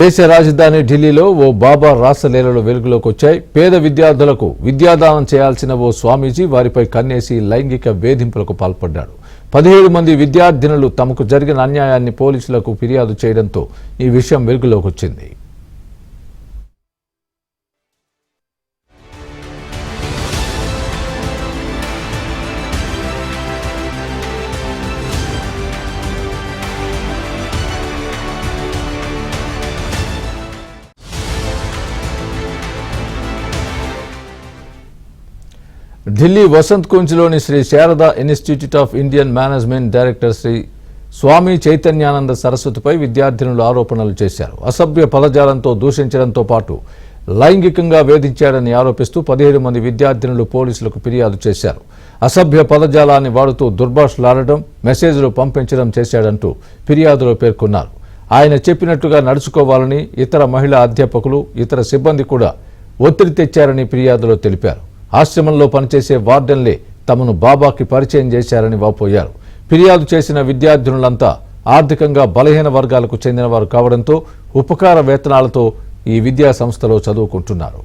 దేశ రాజధాని ఢిల్లీలో ఓ బాబా రాసలీలలు వెలుగులోకి వచ్చాయి. పేద విద్యార్థులకు విద్యాదానం చేయాల్సిన ఓ స్వామీజీ వారిపై కన్నేసి లైంగిక వేధింపులకు పాల్పడ్డాడు. 17 మంది విద్యార్థినులు తమకు జరిగిన అన్యాయాన్ని పోలీసులకు ఫిర్యాదు చేయడంతో ఈ విషయం వెలుగులోకి వచ్చింది. ఢిల్లీ వసంత్ కుంజ్లోని Shri Sharada institute of Indian management director Shri Swami Chaitanyananda సరస్వతిపై విద్యార్థినులు ఆరోపణలు చేశారు. అసభ్య పదజాలంతో దూషించడంతో పాటు లైంగికంగా వేధించాడని ఆరోపిస్తూ 17 మంది విద్యార్థినులు పోలీసులకు ఫిర్యాదు చేశారు. అసభ్య పదజాలాన్ని వాడుతూ దుర్భాషలాడడం, మెసేజ్లు పంపించడం చేశాడంటూ ఫిర్యాదులో పేర్కొన్నారు. ఆయన చెప్పినట్టుగా నడుచుకోవాలని ఇతర మహిళా అధ్యాపకులు, ఇతర సిబ్బంది కూడా ఒత్తిడి తెచ్చారని ఫిర్యాదులో తెలిపారు. ఆశ్రమంలో పనిచేసే వార్డెన్లే తమను బాబాకి పరిచయం చేశారని వాపోయారు. ఫిర్యాదు చేసిన విద్యార్థినులంతా ఆర్థికంగా బలహీన వర్గాలకు చెందినవారు కావడంతో ఉపకార వేతనాలతో ఈ విద్యా సంస్థలో చదువుకుంటున్నారు.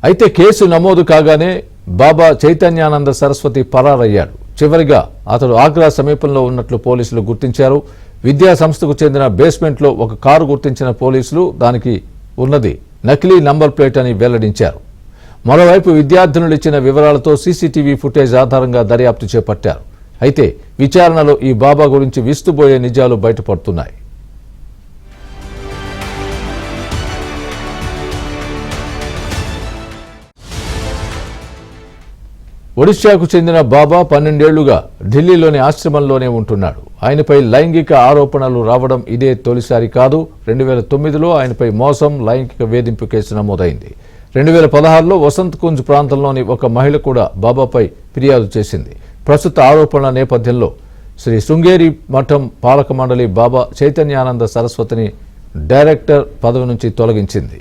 అయితే కేసు నమోదు కాగానే బాబా చైతన్యానంద సరస్వతి పరారయ్యాడు. చివరిగా అతడు ఆగ్రా సమీపంలో ఉన్నట్లు పోలీసులు గుర్తించారు. విద్యా సంస్థకు చెందిన బేస్మెంట్లో ఒక కారు గుర్తించిన పోలీసులు దానికి ఉన్నది నకిలీ నంబర్ ప్లేట్ అని వెల్లడించారు. మరోవైపు విద్యార్థినులు ఇచ్చిన వివరాలతో సీసీటీవీ ఫుటేజ్ ఆధారంగా దర్యాప్తు చేపట్టారు. అయితే విచారణలో ఈ బాబా గురించి విస్తుబోయే నిజాలు బయటపడుతున్నాయి. ఒడిశాకు చెందిన బాబా 12 ఏళ్లుగా ఢిల్లీలోని ఆశ్రమంలోనే ఉంటున్నాడు. ఆయనపై లైంగిక ఆరోపణలు రావడం ఇదే తొలిసారి కాదు. 2009లో ఆయనపై మోసం, లైంగిక వేధింపు కేసు నమోదైంది. 2016లో వసంత్ కుంజ్ ప్రాంతంలోని ఒక మహిళ కూడా బాబాపై ఫిర్యాదు చేసింది. ప్రస్తుత ఆరోపణల నేపథ్యంలో శ్రీ శృంగేరి మఠం పాలక మండలి బాబా చైతన్యానంద సరస్వతిని డైరెక్టర్ పదవి నుంచి తొలగించింది.